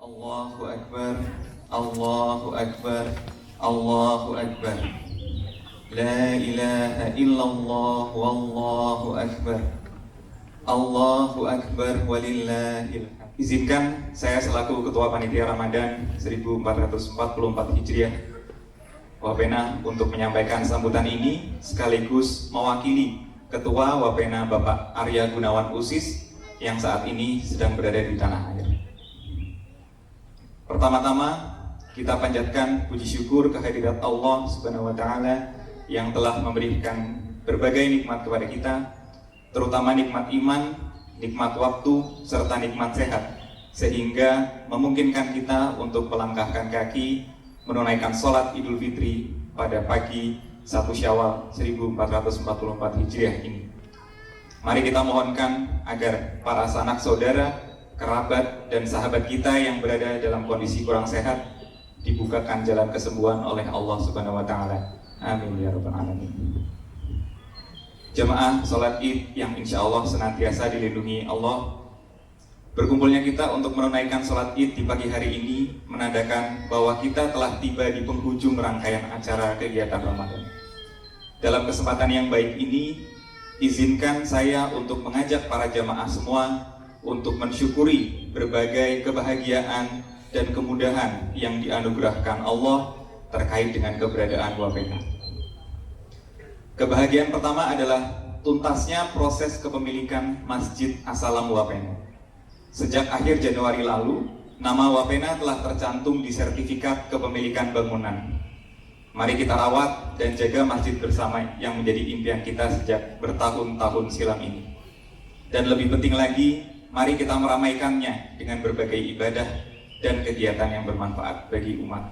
Allahu Akbar, Allahu Akbar, Allahu Akbar. La ilaha illallah, wallahu akbar. Allahu Akbar walillahil hamd. Izinkan saya selaku Ketua Panitia Ramadan 1444 Hijriah Wapena untuk menyampaikan sambutan ini sekaligus mewakili Ketua Wapena Bapak Arya Gunawan Usis yang saat ini sedang berada di tanah air. Pertama-tama kita panjatkan puji syukur kehadirat Allah Subhanahu wa taala yang telah memberikan berbagai nikmat kepada kita, terutama nikmat iman, nikmat waktu, serta nikmat sehat, sehingga memungkinkan kita untuk melangkahkan kaki menunaikan sholat Idul Fitri pada pagi 1 Syawal 1444 Hijriah ini. Mari kita mohonkan agar para sanak saudara, kerabat, dan sahabat kita yang berada dalam kondisi kurang sehat dibukakan jalan kesembuhan oleh Allah Subhanahu wa taala. Amin ya rabbal alamin. Jemaah sholat Id yang insya Allah senantiasa dilindungi Allah, berkumpulnya kita untuk menunaikan sholat Id di pagi hari ini menandakan bahwa kita telah tiba di penghujung rangkaian acara kegiatan Ramadan. Dalam kesempatan yang baik ini, izinkan saya untuk mengajak para jemaah semua untuk mensyukuri berbagai kebahagiaan dan kemudahan yang dianugerahkan Allah terkait dengan keberadaan Wapena. Kebahagiaan pertama adalah tuntasnya proses kepemilikan Masjid As-Salam Wapena. Sejak akhir Januari lalu, nama Wapena telah tercantum di sertifikat kepemilikan bangunan. Mari kita rawat dan jaga masjid bersama yang menjadi impian kita sejak bertahun-tahun silam ini. Dan lebih penting lagi, mari kita meramaikannya dengan berbagai ibadah dan kegiatan yang bermanfaat bagi umat.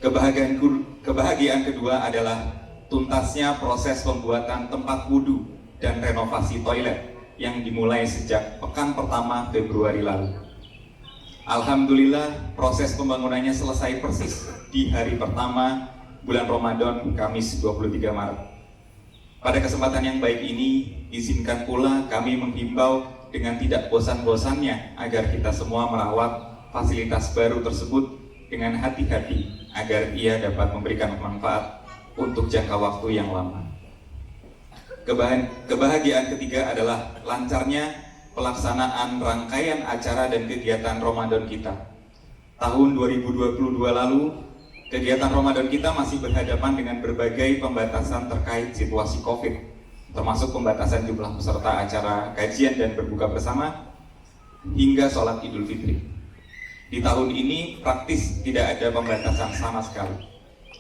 Kebahagiaan kedua adalah tuntasnya proses pembuatan tempat wudhu dan renovasi toilet yang dimulai sejak pekan pertama Februari lalu. Alhamdulillah, proses pembangunannya selesai persis di hari pertama bulan Ramadan, Kamis 23 Maret. Pada kesempatan yang baik ini, izinkan pula kami menghimbau dengan tidak bosan-bosannya agar kita semua merawat fasilitas baru tersebut dengan hati-hati agar ia dapat memberikan manfaat untuk jangka waktu yang lama. Kebahagiaan ketiga adalah lancarnya pelaksanaan rangkaian acara dan kegiatan Ramadan kita. Tahun 2022 lalu, kegiatan Ramadan kita masih berhadapan dengan berbagai pembatasan terkait situasi COVID, termasuk pembatasan jumlah peserta acara kajian dan berbuka bersama, hingga sholat Idul Fitri. Di tahun ini praktis tidak ada pembatasan sama sekali.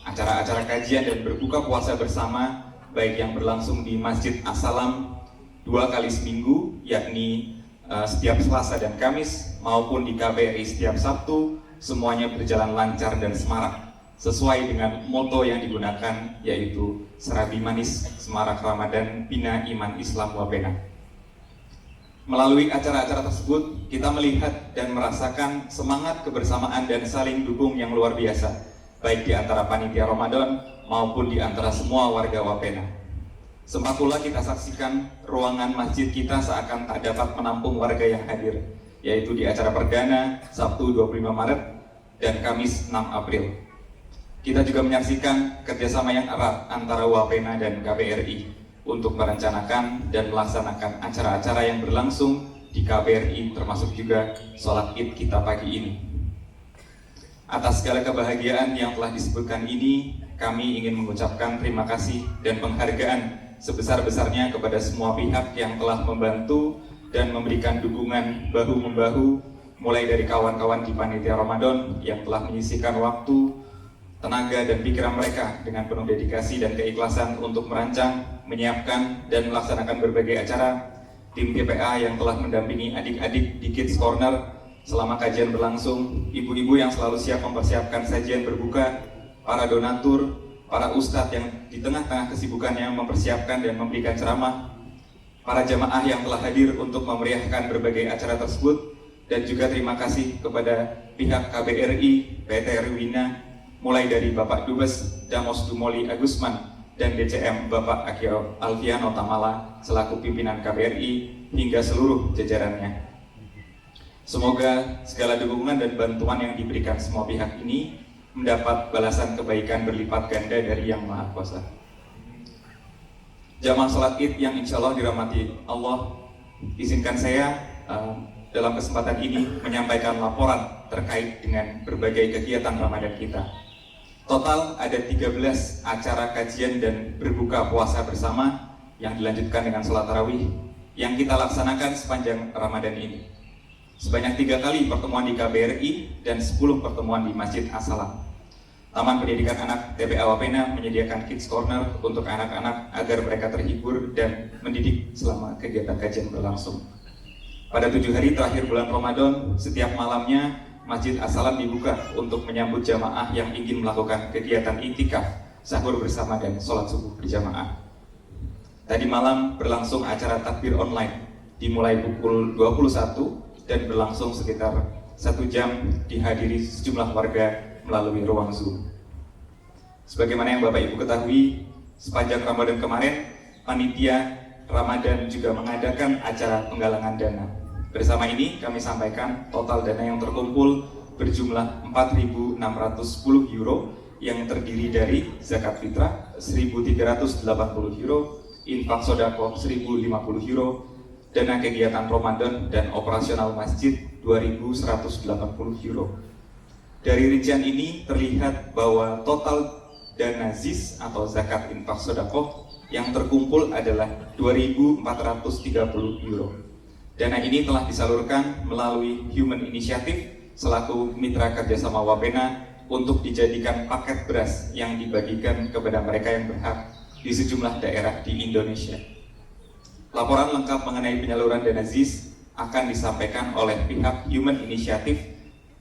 Acara-acara kajian dan berbuka puasa bersama, baik yang berlangsung di Masjid As-Salam 2 kali seminggu, yakni setiap Selasa dan Kamis, maupun di KBRI setiap Sabtu, semuanya berjalan lancar dan semarak, sesuai dengan moto yang digunakan, yaitu Serabi Manis Semarak Ramadan Bina Iman Islam Wapena. Melalui acara-acara tersebut, kita melihat dan merasakan semangat kebersamaan dan saling dukung yang luar biasa, baik di antara panitia Ramadan maupun di antara semua warga Wapena. Sempat pula kita saksikan ruangan masjid kita seakan tak dapat menampung warga yang hadir, yaitu di acara perdana Sabtu 25 Maret dan Kamis 6 April. Kita juga menyaksikan kerjasama yang erat antara Wapena dan KBRI untuk merencanakan dan melaksanakan acara-acara yang berlangsung di KBRI, termasuk juga sholat Id kita pagi ini. Atas segala kebahagiaan yang telah disebutkan ini, kami ingin mengucapkan terima kasih dan penghargaan sebesar-besarnya kepada semua pihak yang telah membantu dan memberikan dukungan bahu-membahu, mulai dari kawan-kawan di panitia Ramadan yang telah menyisihkan waktu, tenaga, dan pikiran mereka dengan penuh dedikasi dan keikhlasan untuk merancang, menyiapkan, dan melaksanakan berbagai acara, tim TPA yang telah mendampingi adik-adik di Kids Corner selama kajian berlangsung, ibu-ibu yang selalu siap mempersiapkan sajian berbuka, para donatur, para ustadz yang di tengah-tengah kesibukannya mempersiapkan dan memberikan ceramah, para jamaah yang telah hadir untuk memeriahkan berbagai acara tersebut, dan juga terima kasih kepada pihak KBRI, PT Ruwina, mulai dari Bapak Dubes Damos Dumoli Agusman dan DCM Bapak Akio Alfiano Tamala selaku pimpinan KBRI hingga seluruh jajarannya. Semoga segala dukungan dan bantuan yang diberikan semua pihak ini mendapat balasan kebaikan berlipat ganda dari Yang Maha Kuasa. Jamaah sholat Id yang insya Allah dirahmati Allah, izinkan saya dalam kesempatan ini menyampaikan laporan terkait dengan berbagai kegiatan Ramadan kita. Total ada 13 acara kajian dan berbuka puasa bersama yang dilanjutkan dengan sholat tarawih yang kita laksanakan sepanjang Ramadan ini. Sebanyak 3 kali pertemuan di KBRI dan 10 pertemuan di Masjid As-Salam. Taman Pendidikan Anak TPA Wapena menyediakan Kids Corner untuk anak-anak agar mereka terhibur dan mendidik selama kegiatan kajian berlangsung. Pada 7 hari terakhir bulan Ramadan, setiap malamnya Masjid As-Salam dibuka untuk menyambut jamaah yang ingin melakukan kegiatan iktikaf, sahur bersama dan sholat subuh berjamaah. Tadi malam berlangsung acara takbir online, dimulai pukul 21 dan berlangsung sekitar 1 jam, dihadiri sejumlah warga melalui ruang Zoom. Sebagaimana yang Bapak Ibu ketahui, sepanjang Ramadan kemarin, panitia Ramadan juga mengadakan acara penggalangan dana. Bersama ini kami sampaikan total dana yang terkumpul berjumlah 4.610 euro yang terdiri dari zakat fitrah 1.380 euro, infak sodako 1.050 euro, dana kegiatan Ramadan dan operasional masjid 2.180 euro. Dari rincian ini terlihat bahwa total dana ZIS atau zakat infak sodakoh yang terkumpul adalah 2.430 euro. Dana ini telah disalurkan melalui Human Initiative selaku mitra kerjasama Wapena untuk dijadikan paket beras yang dibagikan kepada mereka yang berhak di sejumlah daerah di Indonesia. Laporan lengkap mengenai penyaluran dana ZIS akan disampaikan oleh pihak Human Initiative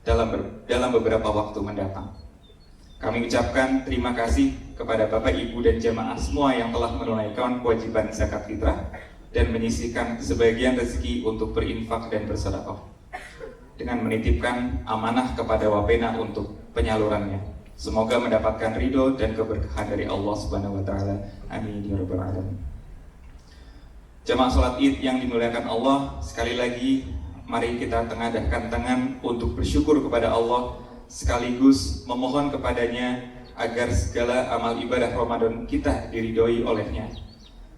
dalam beberapa waktu mendatang. Kami ucapkan terima kasih kepada Bapak, Ibu, dan jamaah semua yang telah menunaikan kewajiban zakat fitrah dan menyisihkan sebagian rezeki untuk berinfak dan bersedekah, dengan menitipkan amanah kepada Wapena untuk penyalurannya. Semoga mendapatkan ridho dan keberkahan dari Allah Subhanahu wa Ta'ala. Amin ya rabbal alamin. Jamaah sholat Id yang dimuliakan Allah, sekali lagi mari kita tengadahkan tangan untuk bersyukur kepada Allah, sekaligus memohon kepadanya agar segala amal ibadah Ramadan kita diridhoi olehnya,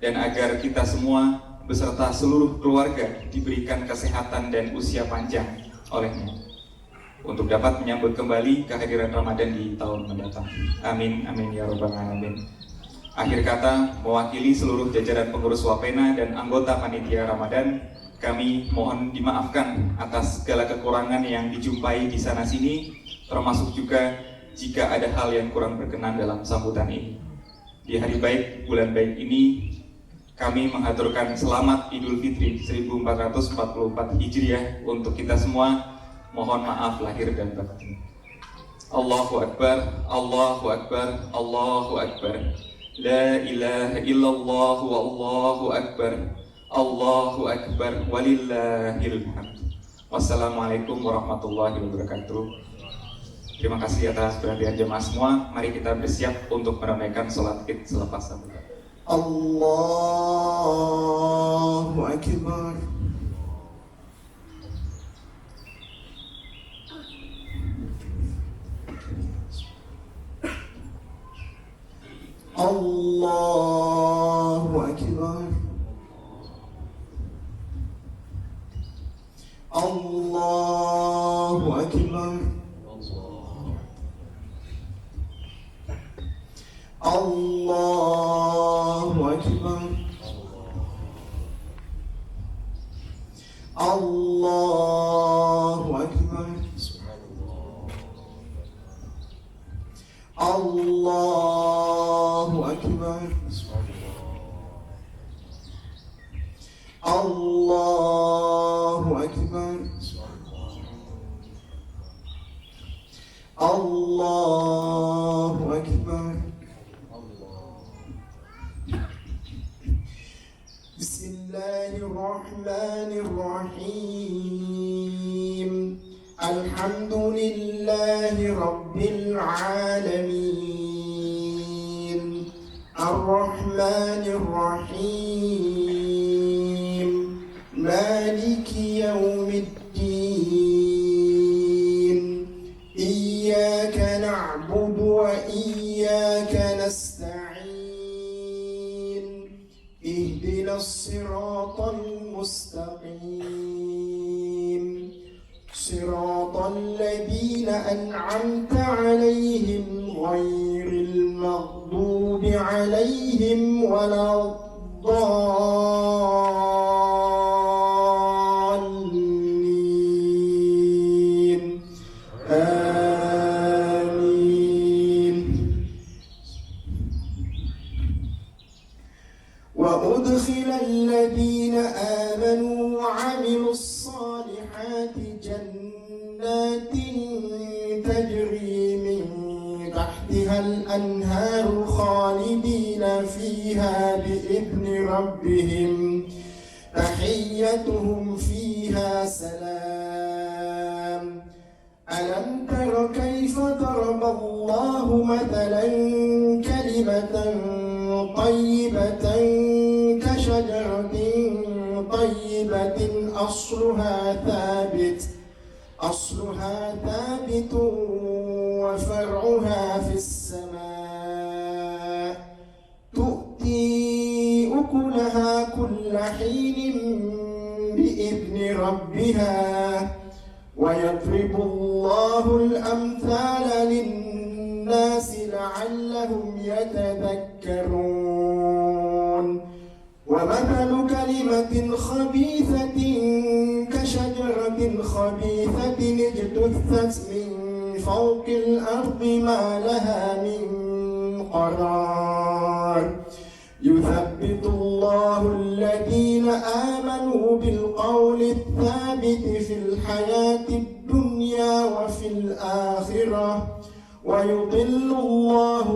dan agar kita semua beserta seluruh keluarga diberikan kesehatan dan usia panjang olehnya, untuk dapat menyambut kembali kehadiran Ramadan di tahun mendatang. Amin, amin ya rabbal alamin. Akhir kata, mewakili seluruh jajaran pengurus Wapena dan anggota panitia Ramadan, kami mohon dimaafkan atas segala kekurangan yang dijumpai di sana-sini, termasuk juga jika ada hal yang kurang berkenan dalam sambutan ini. Di hari baik, bulan baik ini, kami mengaturkan selamat Idul Fitri 1444 Hijriah untuk kita semua. Mohon maaf lahir dan batin. Allahu Akbar, Allahu Akbar, Allahu Akbar. La ilaha illallah wallahu akbar. Allahu Akbar walillahil hamd. Wassalamualaikum warahmatullahi wabarakatuh. Terima kasih atas perhatian jemaah semua. Mari kita bersiap untuk menunaikan sholat Id selepas sambutan. Allahu Akbar. Allahu Akbar. Allahu Akbar. Allahu Akbar. Allahu Akbar. Allahu Akbar. Allahu Akbar. Allahu Akbar. Bismillahirrahmanirrahim. Alhamdulillahi Rabbil alamin. Ar-Rahmanir-Rahim. Maliki yawmiddin. صراط الذين أنعمت عليهم غير المغضوب عليهم ولا الضالين آمين. وأدخل الذين آمنوا وعملوا الصالحات جنات تجري من تحتها الأنهار خالدين فيها بإذن ربهم تحيتهم فيها سلام. ألم تر كيف ضرب الله مثلا كلمة طيبة كشجرة طيبة أصلها ثابت وفرعها في السماء تؤتي أكلها كل حين بإذن ربها ويضرب الله الأمثال للناس لعلهم يتذكرون. ومثل كلمة خبيثة كشجرة خبيثة اجتثت من فوق الأرض ما لها من قرار. يثبت الله الذين آمنوا بالقول الثابت في الحياة الدنيا وفي الآخرة ويضل الله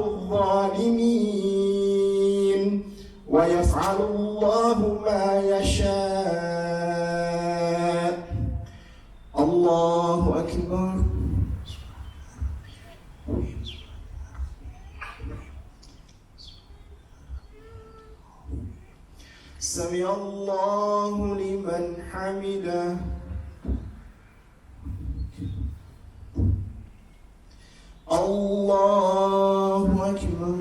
الظالمين ويفعل الله ما يشاء. الله أكبر. سمع الله لمن حمده. الله أكبر.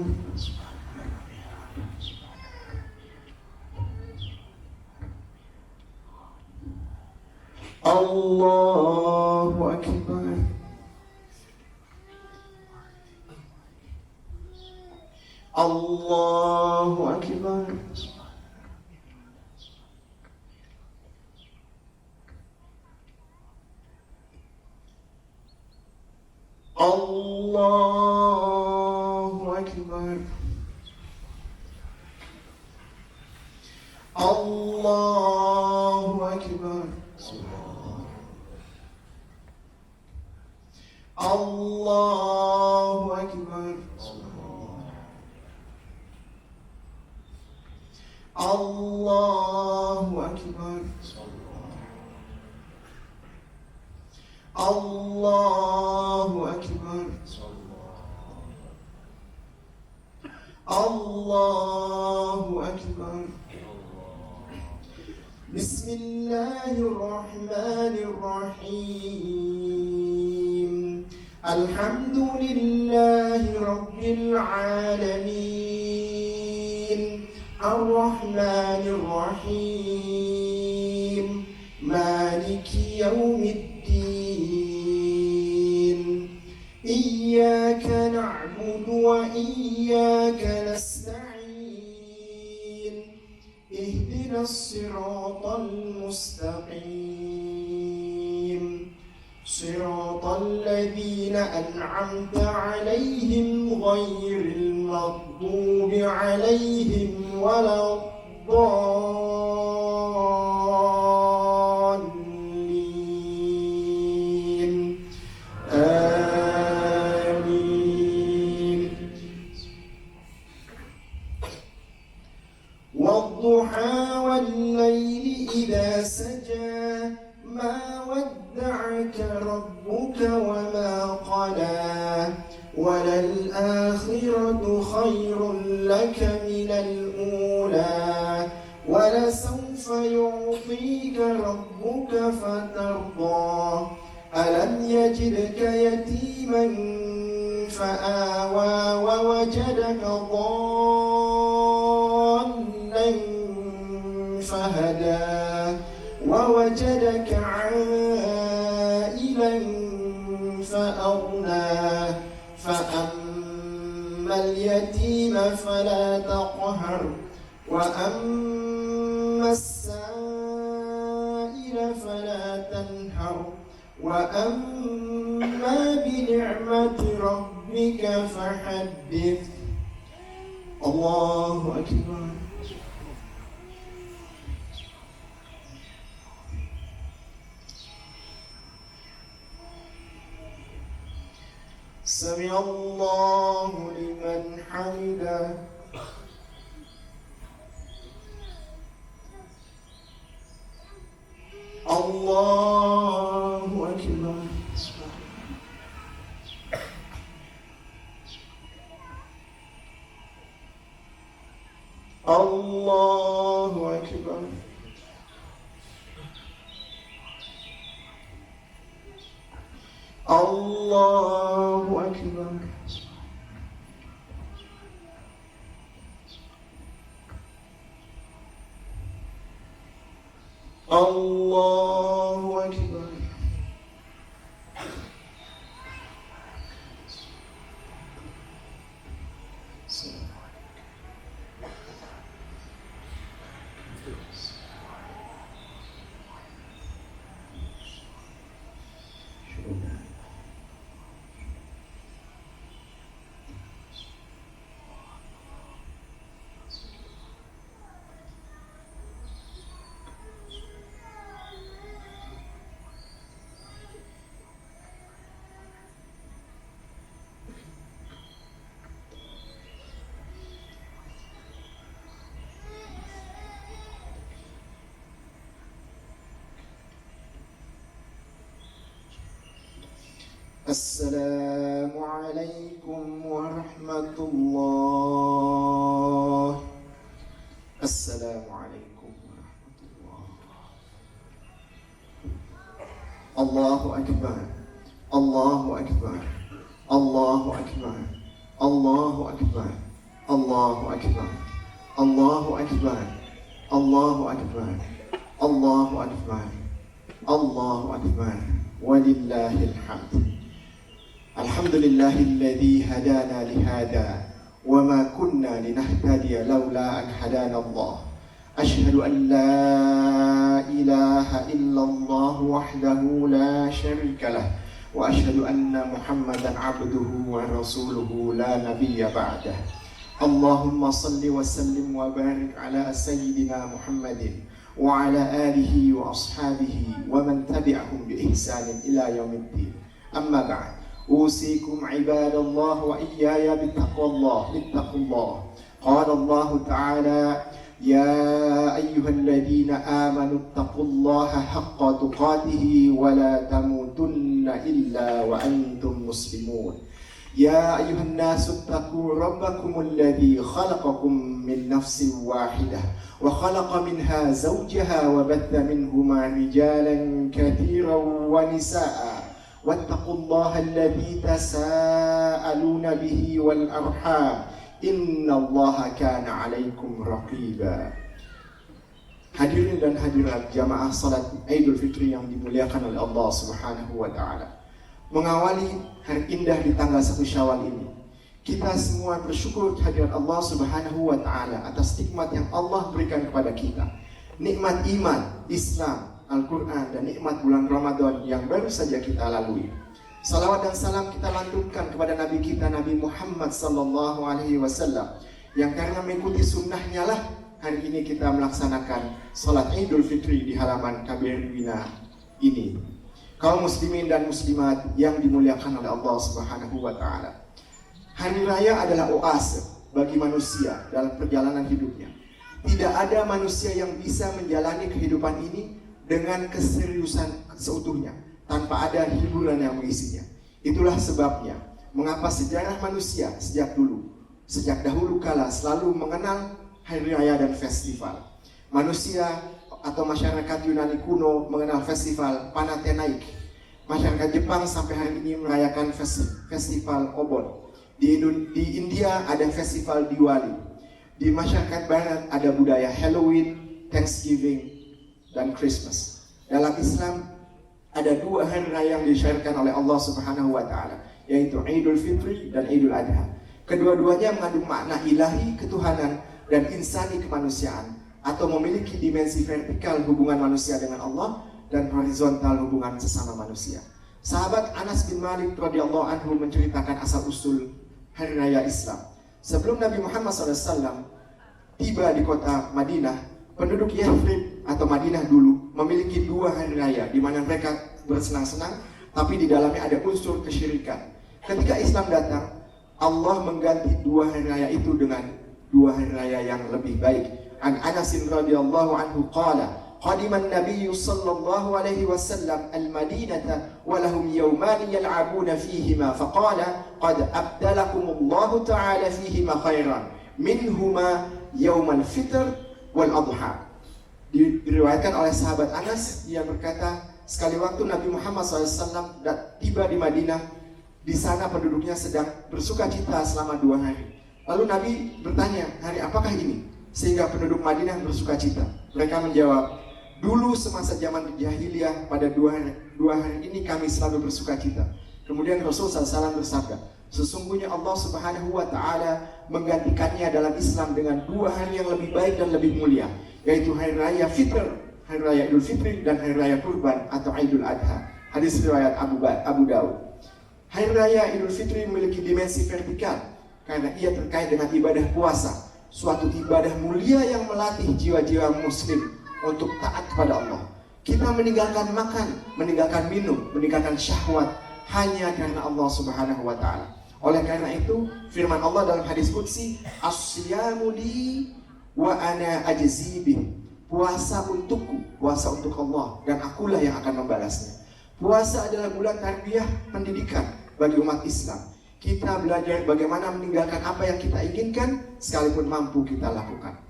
الله أكبر. الله أكبر. الله أكبر. الله أكبر. الله أكبر. الله أكبر. الله أكبر. الله أكبر. بسم الله الرحمن الرحيم. الحمد لله رب العالمين الرحمن الرحيم مالك يوم الدين. إياك نعبد وإياك نستعين. اهدنا الصراط المستقيم صراط الذين أنعمت عليهم غير المغضوب عليهم ولا الضالين آمين. والضحى والليل إذا سجى ما ودعك ربك وما قلى وللآخرة خير لك من الأولى ولسوف يعطيك ربك فترضى. ألم يجدك يتيما فآوى ووجدك ضالا فهدى ووجدك عائلا سائلا فأغنى فأما اليتيم فلا تقهر وأما السائل فلا تنهر وأما بنعمة ربك فحدث. الله أكبر. سمع الله لمن حمده. الله أكبر. الله أكبر. الله أكبر. الله أكبر. السلام عليكم ورحمة الله. السلام عليكم ورحمة الله. الله أكبر. الله أكبر. الله أكبر. الله أكبر. الله أكبر. الله أكبر. الله أكبر. الله أكبر. الله أكبر. ولله الحمد. الحمد لله الذي هدانا لهذا وما كنا لنهتدي لولا أن هدانا الله. أشهد أن لا إله إلا الله وحده لا شريك له وأشهد أن محمدا عبده ورسوله لا نبي بعده. اللهم صل وسلم وبارك على سيدنا محمد وعلى آله وأصحابه ومن تبعهم بإحسان إلى يوم الدين. أما بعد، أوصيكم عباد الله وإياي بتقوى الله. اتقوا الله. قال الله تعالى: يا أيها الذين آمنوا اتقوا الله حق تقاته ولا تموتن إلا وأنتم مسلمون. يا أيها الناس اتقوا ربكم الذي خلقكم من نفس واحدة وخلق منها زوجها وبث منهما رجالا كثيرا ونساء واتقوا الله الذي تساءلون به والأرحام إن الله كان عليكم رقيبا. Hadirin dan hadirat jamaah salat Idul Fitri yang dimuliakan oleh Allah Subhanahu wa taala. Mengawali hari indah di tanggal 1 Syawal ini, kita semua bersyukur kehadirat Allah Subhanahu wa taala atas nikmat yang Allah berikan kepada kita. Nikmat iman, Islam, Al-Quran, dan nikmat bulan Ramadan yang baru saja kita lalui. Salawat dan salam kita lantunkan kepada Nabi kita, Nabi Muhammad sallallahu alaihi wasallam, yang karena mengikuti sunnahnya lah hari ini kita melaksanakan salat Idul Fitri di halaman KBRI Bina ini. Kaum muslimin dan muslimat yang dimuliakan oleh Allah Subhanahu wa taala. Hari raya adalah oase bagi manusia dalam perjalanan hidupnya. Tidak ada manusia yang bisa menjalani kehidupan ini dengan keseriusan seutuhnya tanpa ada hiburan yang mengisinya. Itulah sebabnya mengapa sejarah manusia sejak dahulu kala selalu mengenal hari raya dan festival. Manusia atau masyarakat Yunani kuno mengenal festival Panathinaik. Masyarakat Jepang sampai hari ini merayakan festival Obon. Di India ada festival Diwali. Di masyarakat Barat ada budaya Halloween, Thanksgiving, dan Christmas. Dalam Islam ada dua hari raya yang disyariatkan oleh Allah Subhanahu wa taala, yaitu Idul Fitri dan Idul Adha. Kedua-duanya mengandung makna ilahi ketuhanan dan insani kemanusiaan, atau memiliki dimensi vertikal hubungan manusia dengan Allah dan horizontal hubungan sesama manusia. Sahabat Anas bin Malik radhiyallahu anhu menceritakan asal-usul hari raya Islam. Sebelum Nabi Muhammad SAW tiba di kota Madinah, penduduk Yathrib atau Madinah dulu memiliki dua hari raya di mana mereka bersenang-senang, tapi di dalamnya ada unsur kesyirikan. Ketika Islam datang, Allah mengganti dua hari raya itu dengan dua hari raya yang lebih baik. An Anas radhiyallahu anhu qala قدم النبي صلى الله عليه وسلم المدينة ولهم يومان يلعبون فيهما فقال قد أبدلكم الله تعالى فيهما خيرا منهما يوم الفطر والأضحى. Diriwayatkan oleh sahabat Anas yang berkata, sekali waktu Nabi Muhammad SAW tiba di Madinah, di sana penduduknya sedang bersuka cita selama 2 hari. Lalu Nabi bertanya, hari apakah ini sehingga penduduk Madinah bersuka cita? Mereka menjawab, dulu semasa zaman jahiliyah pada dua hari ini kami selalu bersuka cita. Kemudian Rasul SAW bersabda, sesungguhnya Allah Subhanahu wa taala menggantikannya dalam Islam dengan 2 hari yang lebih baik dan lebih mulia, yaitu hari raya Fitr, hari raya Idul Fitri, dan hari raya Kurban atau Idul Adha. Hadis riwayat Abu Daud. Hari raya Idul Fitri memiliki dimensi vertikal karena ia terkait dengan ibadah puasa, suatu ibadah mulia yang melatih jiwa-jiwa muslim untuk taat kepada Allah. Kita meninggalkan makan, meninggalkan minum, meninggalkan syahwat hanya karena Allah Subhanahu wa taala. Oleh karena itu, firman Allah dalam hadis qudsi, "As-siyamu li wa ana ajzi bih." Puasa untukku, puasa untuk Allah, dan akulah yang akan membalasnya. Puasa adalah bulan tarbiyah pendidikan bagi umat Islam. Kita belajar bagaimana meninggalkan apa yang kita inginkan sekalipun mampu kita lakukan.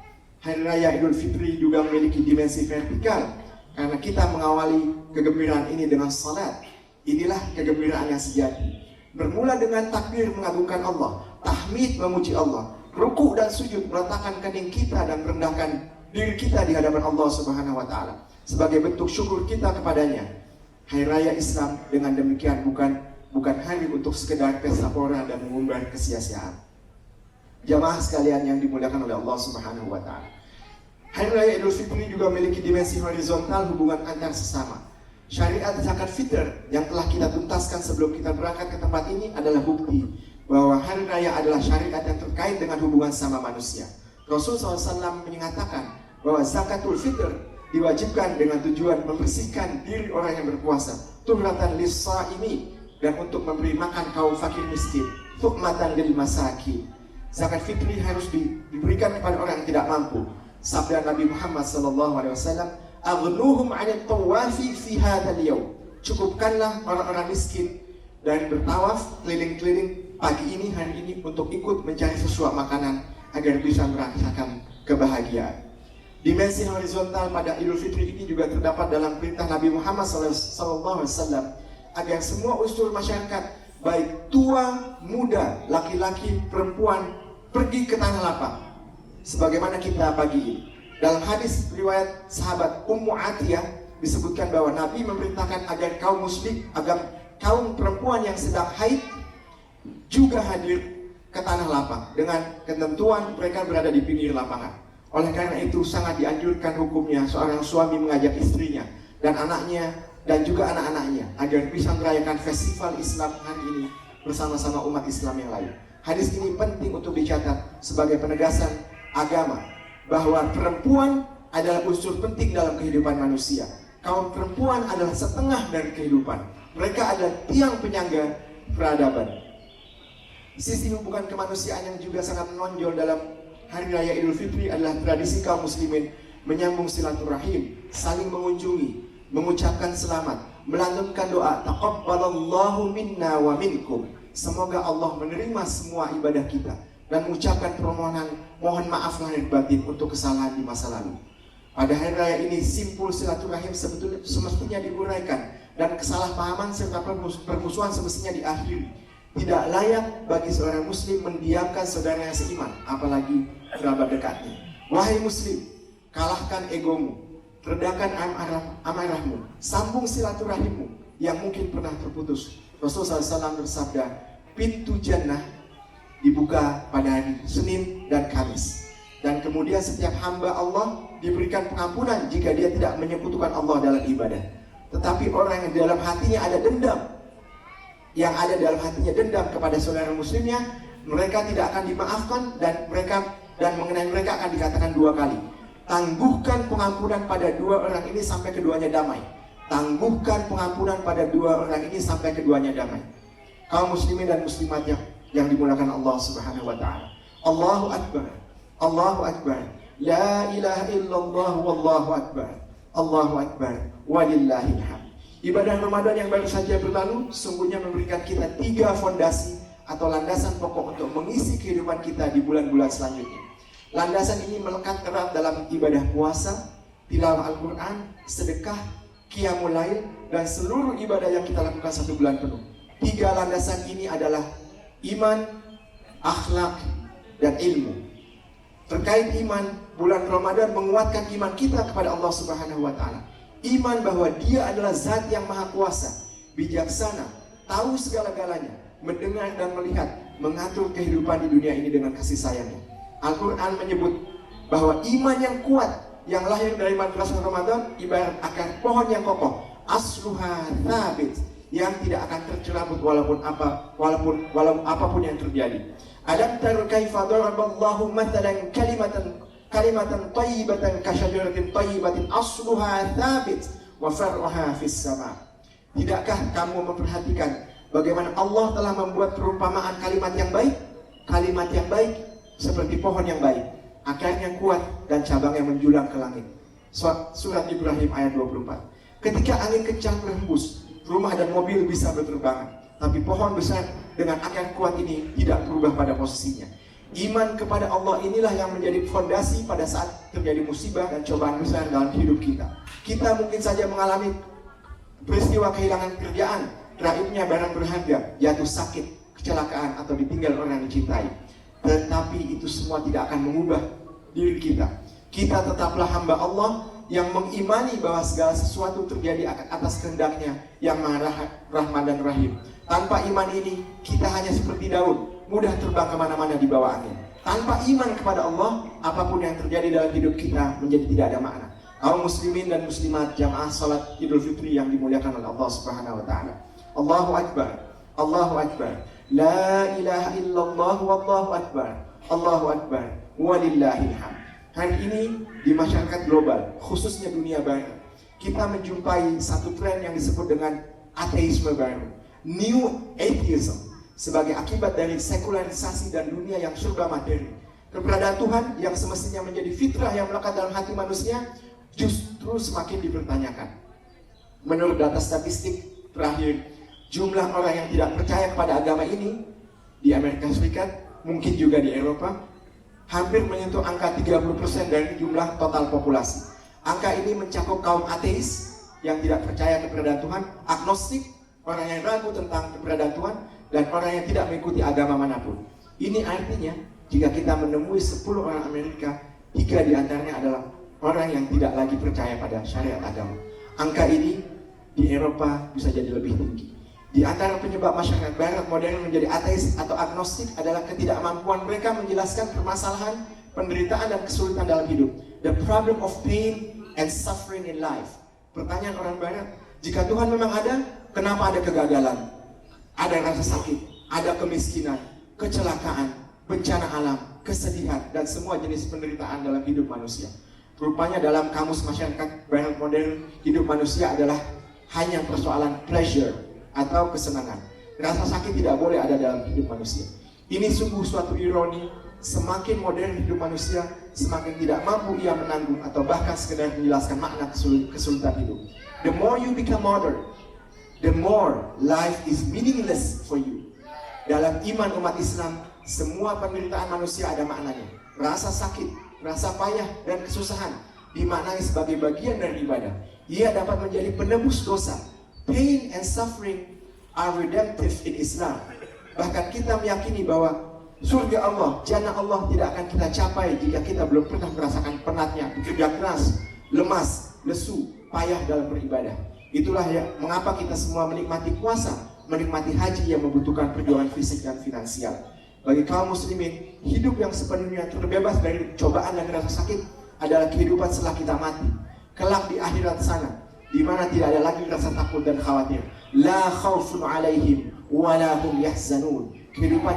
Hari Raya Idul Fitri juga memiliki dimensi vertikal karena kita mengawali kegembiraan ini dengan salat. Inilah kegembiraan yang sejati. Bermula dengan takbir mengagungkan Allah, tahmid memuji Allah, ruku dan sujud meletakkan kening kita dan merendahkan diri kita di hadapan Allah Subhanahu wa taala sebagai bentuk syukur kita kepadanya. Hari Raya Islam dengan demikian bukan hari untuk sekedar pesta pora dan mengumbar kesia-siaan. Jamaah sekalian yang dimuliakan oleh Allah Subhanahu wa taala. Hari Raya Idul Fitri juga memiliki dimensi horizontal hubungan antar sesama. Syariat zakat fitr yang telah kita tuntaskan sebelum kita berangkat ke tempat ini adalah bukti bahwa hari raya adalah syariat yang terkait dengan hubungan sama manusia. Rasul SAW menyatakan bahwa zakatul fitr diwajibkan dengan tujuan membersihkan diri orang yang berpuasa, tuhratan lis-shaimi, dan untuk memberi makan kaum fakir miskin, tu'matan lil masakin. Zakat fitri harus diberikan kepada orang yang tidak mampu. Sabda Nabi Muhammad SAW, "Aghnuhum 'anil tawafi fi hadzal yawm." Cukupkanlah orang-orang miskin dari bertawaf keliling-keliling pagi ini, hari ini, untuk ikut mencari sesuap makanan agar bisa merasakan kebahagiaan. Dimensi horizontal pada Idul Fitri ini juga terdapat dalam perintah Nabi Muhammad SAW agar semua unsur masyarakat, baik tua, muda, laki-laki, perempuan, pergi ke tanah lapang. Sebagaimana kita pagi ini. Dalam hadis riwayat sahabat Ummu Atiyah disebutkan bahwa Nabi memerintahkan agar kaum muslim, agar kaum perempuan yang sedang haid juga hadir ke tanah lapang dengan ketentuan mereka berada di pinggir lapangan. Oleh karena itu sangat dianjurkan hukumnya seorang suami mengajak istrinya dan anaknya dan juga anak-anaknya agar bisa merayakan festival Islam hari ini bersama-sama umat Islam yang lain. Hadis ini penting untuk dicatat sebagai penegasan agama bahwa perempuan adalah unsur penting dalam kehidupan manusia. Kaum perempuan adalah setengah dari kehidupan. Mereka adalah tiang penyangga peradaban. Sisi hubungan kemanusiaan yang juga sangat menonjol dalam Hari Raya Idul Fitri adalah tradisi kaum muslimin menyambung silaturahim, saling mengunjungi, mengucapkan selamat, melantunkan doa, taqabbalallahu minna wa minkum. Semoga Allah menerima semua ibadah kita dan mengucapkan permohonan mohon maaf lahir batin untuk kesalahan di masa lalu. Pada hari raya ini simpul silaturahim semestinya diuraikan dan kesalahpahaman serta permusuhan semestinya diakhiri. Tidak layak bagi seorang muslim mendiamkan saudaranya seiman, apalagi kerabat dekatnya. Wahai muslim, kalahkan egomu, redakan amarahmu, sambung silaturahimmu yang mungkin pernah terputus. Rasulullah SAW bersabda, pintu jannah dibuka pada hari Senin dan Kamis, dan kemudian setiap hamba Allah diberikan pengampunan jika dia tidak menyekutukan Allah dalam ibadah. Tetapi orang yang di dalam hatinya ada dendam, kepada saudara muslimnya, mereka tidak akan dimaafkan, dan mengenai mereka akan dikatakan dua kali, tangguhkan pengampunan pada dua orang ini sampai keduanya damai. Tangguhkan pengampunan pada dua orang ini sampai keduanya damai. Kaum muslimin dan muslimat yang dimuliakan Allah Subhanahu wa taala. Allahu akbar. Allahu akbar. La ilaha illallah wallahu akbar. Allahu akbar walillahil hamd. Ibadah Ramadan yang baru saja berlalu sungguhnya memberikan kita 3 fondasi atau landasan pokok untuk mengisi kehidupan kita di bulan-bulan selanjutnya. Landasan ini melekat erat dalam ibadah puasa, tilawah Al-Quran, sedekah, qiyamul lail, dan seluruh ibadah yang kita lakukan 1 bulan penuh. 3 landasan ini adalah iman, akhlak, dan ilmu. Terkait iman, bulan Ramadan menguatkan iman kita kepada Allah Subhanahu wa taala. Iman bahwa Dia adalah zat yang maha kuasa, bijaksana, tahu segala-galanya, mendengar dan melihat, mengatur kehidupan di dunia ini dengan kasih sayangnya. Al-Quran menyebut bahwa iman yang kuat yang lahir dari madrasah Ramadan ibarat akar pohon yang kokoh, asluha thabit, yang tidak akan tercerabut walaupun apapun yang terjadi. Alam tara kaifa daraballahu mathalan kalimatan thayyibatan kasyajaratin thayyibatin asluha thabit wa far'uha fis sama. Tidakkah kamu memperhatikan bagaimana Allah telah membuat perumpamaan kalimat yang baik? Kalimat yang baik seperti pohon yang baik, akarnya kuat dan cabangnya menjulang ke langit. Surat Ibrahim ayat 24. Ketika angin kencang berhembus, rumah dan mobil bisa berterbangan, tapi pohon besar dengan akar kuat ini tidak berubah pada posisinya. Iman kepada Allah inilah yang menjadi fondasi pada saat terjadi musibah dan cobaan besar dalam hidup kita. Kita mungkin saja mengalami peristiwa kehilangan kerjaan, raibnya barang berharga, jatuh sakit, kecelakaan, atau ditinggal orang yang dicintai. Tetapi itu semua tidak akan mengubah diri kita. Kita tetaplah hamba Allah yang mengimani bahwa segala sesuatu terjadi atas kehendaknya yang maha rahman dan rahim. Tanpa iman ini, kita hanya seperti daun, mudah terbang kemana-mana di bawah angin. Tanpa iman kepada Allah, apapun yang terjadi dalam hidup kita menjadi tidak ada makna. Kaum muslimin dan muslimat jamaah salat Idul Fitri yang dimuliakan oleh Allah Subhanahu wa taala. Allahu akbar. Allahu akbar. La ilaha illallah wallahu akbar. Allahu akbar walillahil hamd. Hari ini di masyarakat global, khususnya dunia barat, kita menjumpai satu tren yang disebut dengan ateisme baru, New Atheism, sebagai akibat dari sekularisasi dan dunia yang serba materi. Keberadaan Tuhan yang semestinya menjadi fitrah yang melekat dalam hati manusia justru semakin dipertanyakan. Menurut data statistik terakhir, jumlah orang yang tidak percaya kepada agama ini di Amerika Serikat, mungkin juga di Eropa, hampir menyentuh angka 30% dari jumlah total populasi. Angka ini mencakup kaum ateis yang tidak percaya keberadaan Tuhan, agnostik, orang yang ragu tentang keberadaan Tuhan, dan orang yang tidak mengikuti agama manapun. Ini artinya, jika kita menemui 10 orang Amerika, 3 diantaranya adalah orang yang tidak lagi percaya pada syariat agama. Angka ini di Eropa bisa jadi lebih tinggi. Di antara penyebab masyarakat barat modern menjadi ateis atau agnostik adalah ketidakmampuan mereka menjelaskan permasalahan, penderitaan, dan kesulitan dalam hidup. The problem of pain and suffering in life. Pertanyaan orang barat, jika Tuhan memang ada, kenapa ada kegagalan? Ada rasa sakit, ada kemiskinan, kecelakaan, bencana alam, kesedihan, dan semua jenis penderitaan dalam hidup manusia. Rupanya dalam kamus masyarakat barat modern, hidup manusia adalah hanya persoalan pleasure atau kesenangan. Rasa sakit tidak boleh ada dalam hidup manusia. Ini sungguh suatu ironi. Semakin modern hidup manusia, semakin tidak mampu ia menanggung atau bahkan sekedar menjelaskan makna kesulitan hidup. The more you become modern, the more life is meaningless for you. Dalam iman umat Islam, semua penderitaan manusia ada maknanya. Rasa sakit, rasa payah, dan kesusahan dimaknai sebagai bagian dari ibadah. Ia dapat menjadi penebus dosa. Pain and suffering are redemptive in Islam. Bahkan kita meyakini bahwa surga Allah, jannah Allah tidak akan kita capai jika kita belum pernah merasakan penatnya bekerja keras, lemas, lesu, payah dalam beribadah. Itulah mengapa kita semua menikmati puasa, menikmati haji yang membutuhkan perjuangan fisik dan finansial. Bagi kaum muslimin, hidup yang sepenuhnya terbebas dari cobaan dan rasa sakit adalah kehidupan setelah kita mati. Kelak di akhirat sana, di mana tidak ada lagi rasa takut dan khawatir. La khaufun alaihim wa la hum yahzanun. Kehidupan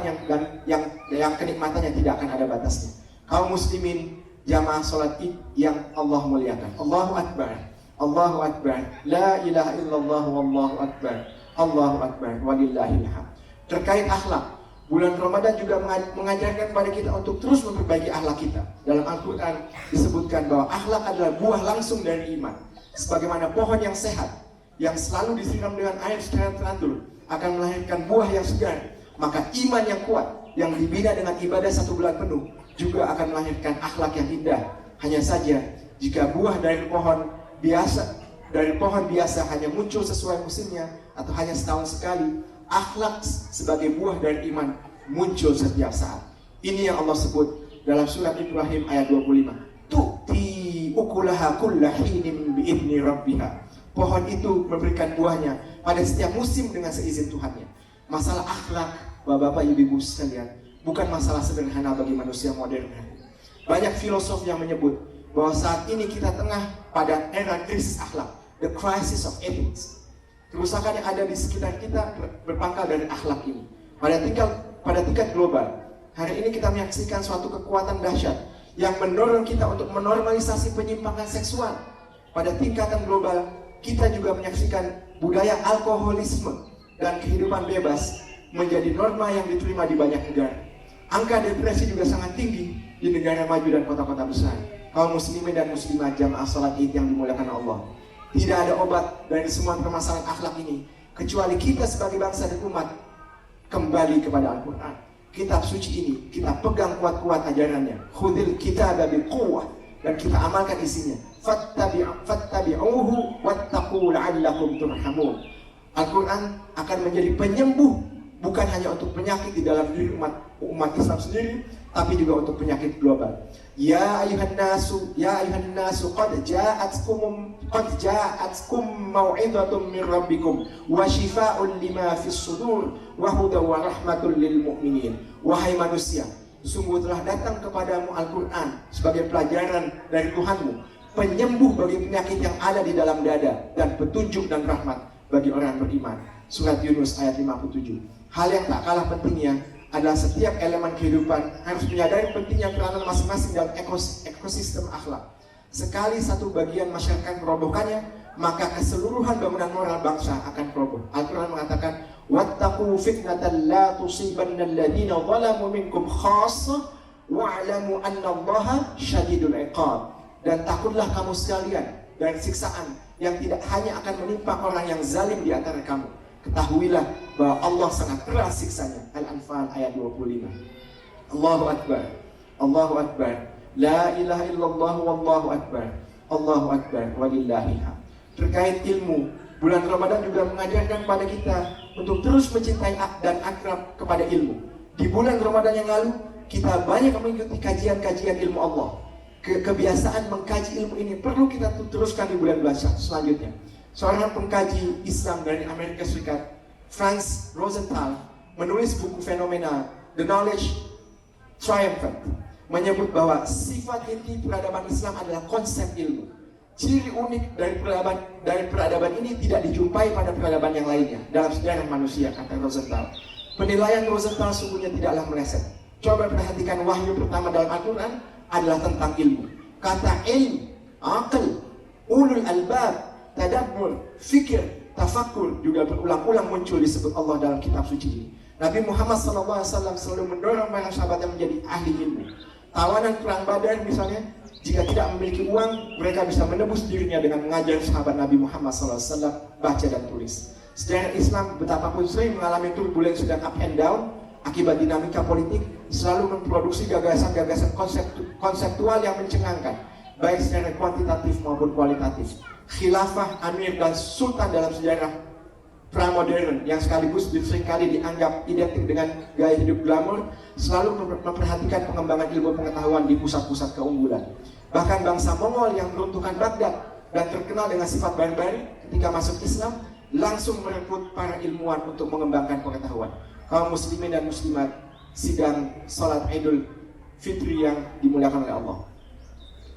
yang kenikmatannya tidak akan ada batasnya. Kaum muslimin, jamaah salat Id yang Allah muliakan. Allahu Akbar. Allahu Akbar. La ilaha illallah wallahu akbar. Allahu Akbar walillahil hamd. Terkait akhlak, bulan Ramadan juga mengajarkan kepada kita untuk terus memperbaiki akhlak kita. Dalam Al-Quran disebutkan bahwa akhlak adalah buah langsung dari iman. Sebagaimana pohon yang sehat, yang selalu disiram dengan air secara teratur, akan melahirkan buah yang segar. Maka iman yang kuat, yang dibina dengan ibadah 1 bulan penuh, juga akan melahirkan akhlak yang indah. Hanya saja, jika buah dari pohon biasa hanya muncul sesuai musimnya, atau hanya setahun sekali, akhlak sebagai buah dari iman muncul setiap saat. Ini yang Allah sebut dalam surat Ibrahim ayat 25. Tu'ti ukulaha kulla hinin bi'idni rabbiha. Pohon itu memberikan buahnya pada setiap musim dengan seizin Tuhannya. Masalah akhlak, bapak-bapak, ibu-ibu sekalian, bukan masalah sederhana bagi manusia modern. Banyak filosof yang menyebut bahwa saat ini kita tengah pada era krisis akhlak, the crisis of ethics. Kerusakan yang ada di sekitar kita berpangkal dari akhlak ini. Pada tingkat global, hari ini kita menyaksikan suatu kekuatan dahsyat yang mendorong kita untuk menormalisasi penyimpangan seksual. Pada tingkatan global, kita juga menyaksikan budaya alkoholisme dan kehidupan bebas menjadi norma yang diterima di banyak negara. Angka depresi juga sangat tinggi di negara maju dan kota-kota besar. Kaum muslimin dan muslimat jamaah salat Id yang dimuliakan Allah, tidak ada obat dari semua permasalahan akhlak ini kecuali kita sebagai bangsa dan umat kembali kepada Al-Quran. Kitab suci ini kita pegang kuat-kuat ajarannya. Khudil kitaba biquwwah, dan kita amalkan isinya. Fattabi'uhu wattaqu la'allakum turhamun. Al-Quran akan menjadi penyembuh bukan hanya untuk penyakit di dalam diri umat Islam sendiri, tapi juga untuk penyakit global. Ya ayuhan nasu qad ja'atkum mau'izatun min rabbikum wa shifaa'un lima fis sudur wa hudaw wa rahmatul lil mu'minin. Wahai manusia, sungguh telah datang kepadamu Al-Quran sebagai pelajaran dari Tuhanmu, penyembuh bagi penyakit yang ada di dalam dada, dan petunjuk dan rahmat bagi orang beriman. Surat Yunus ayat 57. Hal yang tak kalah pentingnya adalah setiap elemen kehidupan harus menyadari pentingnya peranan masing-masing dalam ekosistem akhlak. Sekali satu bagian masyarakat merobohkannya, maka keseluruhan bangunan moral bangsa akan roboh. Al-Quran mengatakan, wattaqu fitnatan la tusibanna alladhina zalamu minkum khassah wa'lamu annallaha syadidul iqab. Dan takutlah kamu sekalian dari siksaan yang tidak hanya akan menimpa orang yang zalim di antara kamu. Ketahuilah bahwa Allah sangat keras siksanya. Al-Anfal ayat 25. Allahu Akbar. Allahu Akbar. La ilaha illallah wallahu akbar. Allahu Akbar walillahil hamd. Terkait ilmu, bulan Ramadan juga mengajarkan pada kita untuk terus mencintai dan akrab kepada ilmu. Di bulan Ramadan yang lalu, kita banyak mengikuti kajian-kajian ilmu Allah. Kebiasaan mengkaji ilmu ini perlu kita teruskan di bulan-bulan selanjutnya. Seorang pengkaji Islam dari Amerika Serikat, Franz Rosenthal, menulis buku fenomenal The Knowledge Triumphant, menyebut bahwa sifat inti peradaban Islam adalah konsep ilmu. Ciri unik dari peradaban ini tidak dijumpai pada peradaban yang lainnya dalam sejarah manusia, kata Rosenthal. Penilaian Rosenthal sungguhnya tidaklah meleset. Coba perhatikan wahyu pertama dalam Al-Quran adalah tentang ilmu. Kata ilm, akal, ulul albab, tadabbur, fikir, tafakkur juga berulang-ulang muncul disebut Allah dalam kitab suci ini. Nabi Muhammad SAW selalu mendorong para sahabat yang menjadi ahli ilmu. Tawanan perang Badar misalnya, jika tidak memiliki uang, mereka bisa menebus dirinya dengan mengajar sahabat Nabi Muhammad SAW baca dan tulis. Sejarah Islam betapapun sering mengalami turbulensi dan up and down akibat dinamika politik, selalu memproduksi gagasan-gagasan konseptual yang mencengangkan, baik secara kuantitatif maupun kualitatif. Khilafah, amir, dan sultan dalam sejarah pramodern yang sekaligus seringkali dianggap identik dengan gaya hidup glamor, selalu memperhatikan pengembangan ilmu pengetahuan di pusat-pusat keunggulan. Bahkan bangsa Mongol yang meruntuhkan Baghdad dan terkenal dengan sifat barbari, ketika masuk Islam langsung merekrut para ilmuwan untuk mengembangkan pengetahuan. Kaum muslimin dan muslimat sidang salat Idul Fitri yang dimuliakan oleh Allah.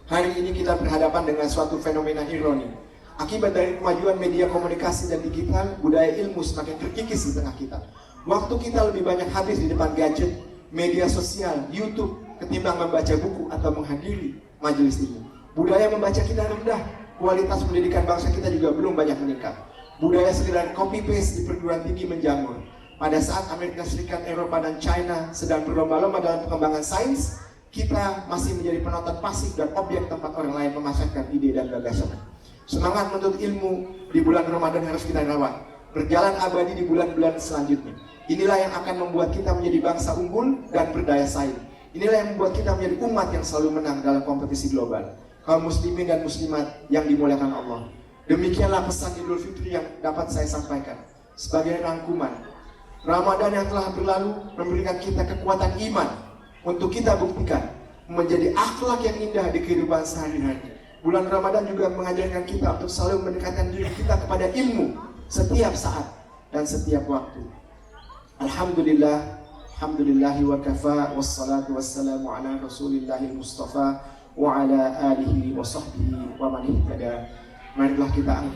Hari ini kita berhadapan dengan suatu fenomena ironi. Akibat dari kemajuan media komunikasi dan digital, budaya ilmu semakin terkikis di tengah kita. Waktu kita lebih banyak habis di depan gadget, media sosial, YouTube, ketimbang membaca buku atau menghadiri majelis ilmu. Budaya membaca kita rendah, kualitas pendidikan bangsa kita juga belum banyak meningkat. Budaya sekedar copy paste di perguruan tinggi menjamur. Pada saat Amerika Serikat, Eropa, dan China sedang berlomba-lomba dalam pengembangan sains, kita masih menjadi penonton pasif dan objek tempat orang lain memasarkan ide dan gagasan. Semangat menuntut ilmu di bulan Ramadan harus kita rawat, berjalan abadi di bulan-bulan selanjutnya. Inilah yang akan membuat kita menjadi bangsa unggul dan berdaya saing. Inilah yang membuat kita menjadi umat yang selalu menang dalam kompetisi global. Kaum muslimin dan muslimat yang dimuliakan Allah, demikianlah pesan Idul Fitri yang dapat saya sampaikan. Sebagai rangkuman, Ramadan yang telah berlalu memberikan kita kekuatan iman untuk kita buktikan menjadi akhlak yang indah di kehidupan sehari-hari. Bulan Ramadan juga mengajarkan kita untuk selalu mendekatkan diri kita kepada ilmu setiap saat dan setiap waktu. Alhamdulillah, alhamdulillahi wa kafa, wassalatu wassalamu ala rasulillahil mustafa wa ala alihi wa sahbihi wa man ihtada. Marilah kita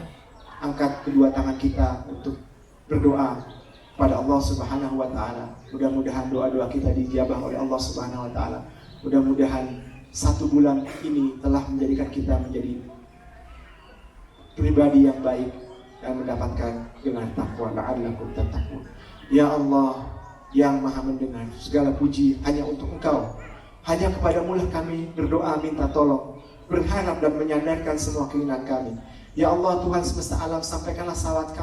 angkat kedua tangan kita untuk berdoa pada Allah Subhanahu wa taala. Mudah-mudahan doa-doa kita dijabah oleh Allah Subhanahu wa taala. Mudah-mudahan 1 bulan ini telah menjadikan kita menjadi pribadi yang baik dan mendapatkan dengan takwa, la'allakum tattaqun. Ya Allah yang Maha mendengar, segala puji hanya untuk Engkau. Hanya kepadamu lah kami berdoa minta tolong, berharap dan menyandarkan semua keinginan kami. Ya Allah Tuhan semesta alam, sampaikanlah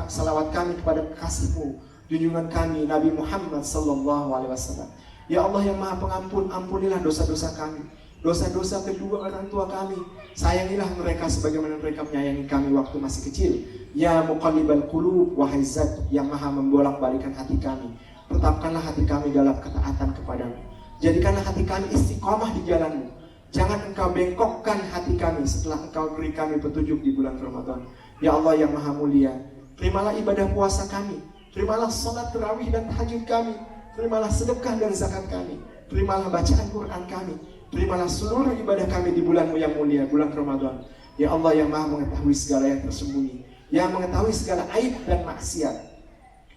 salawat kami kepada kekasih-Mu, junjungan kami Nabi Muhammad sallallahu alaihi wasallam. Ya Allah yang Maha Pengampun, ampunilah dosa-dosa kami, dosa-dosa kedua orang tua kami. Sayangilah mereka sebagaimana mereka menyayangi kami waktu masih kecil. Ya Muqallibal Qulub, wahai Zat yang Maha membolak-balikan hati kami, tetapkanlah hati kami dalam ketaatan kepadamu. Jadikanlah hati kami istiqomah di jalan-Mu. Jangan Engkau bengkokkan hati kami setelah Engkau beri kami petunjuk di bulan Ramadan. Ya Allah yang Maha Mulia, terimalah ibadah puasa kami, terimalah salat tarawih dan tahajud kami, terimalah sedekah dan zakat kami, terimalah bacaan Quran kami, terimalah seluruh ibadah kami di bulan-Mu yang mulia, bulan Ramadan. Ya Allah yang Maha mengetahui segala yang tersembunyi, yang mengetahui segala aib dan maksiat.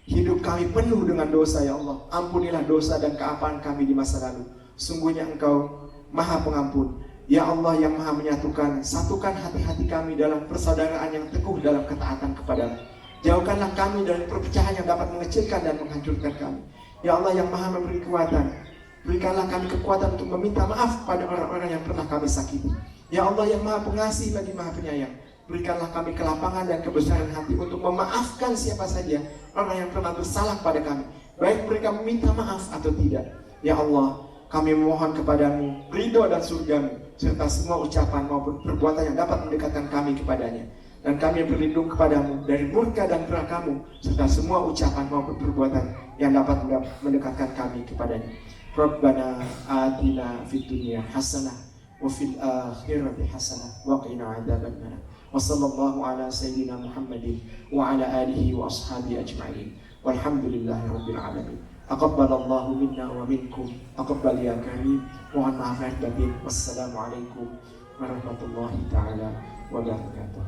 Hidup kami penuh dengan dosa, ya Allah. Ampunilah dosa dan keapaan kami di masa lalu. Sungguhnya Engkau Maha Pengampun. Ya Allah yang Maha menyatukan, satukan hati-hati kami dalam persaudaraan yang teguh dalam ketaatan kepadamu. Jauhkanlah kami dari perpecahan yang dapat mengecilkan dan menghancurkan kami. Ya Allah yang Maha memberi kekuatan, berikanlah kami kekuatan untuk meminta maaf pada orang-orang yang pernah kami sakiti. Ya Allah yang Maha Pengasih lagi Maha Penyayang, berikanlah kami kelapangan dan kebesaran hati untuk memaafkan siapa saja orang yang pernah bersalah pada kami, baik mereka meminta maaf atau tidak. Ya Allah, kami memohon kepadamu ridho dan surgamu, serta semua ucapan maupun perbuatan yang dapat mendekatkan kami kepadanya. Dan kami berlindung kepadamu dari murka dan neraka-Mu, serta semua ucapan maupun perbuatan yang dapat mendekatkan kami kepadanya. Rabbana atina fid dunya hasanah wa fil akhirati hasanah wa qina adzabannar. Wa sallallahu ala sayyidina Muhammadin wa ala alihi wa ashabihi ajma'in. Walhamdulillahi rabbil alamin. Aqabbalallahu minna wa minkum. Aqabbal ya karim. Mohon maaf lahir batin. Wassalamualaikum warahmatullahi taala wabarakatuh.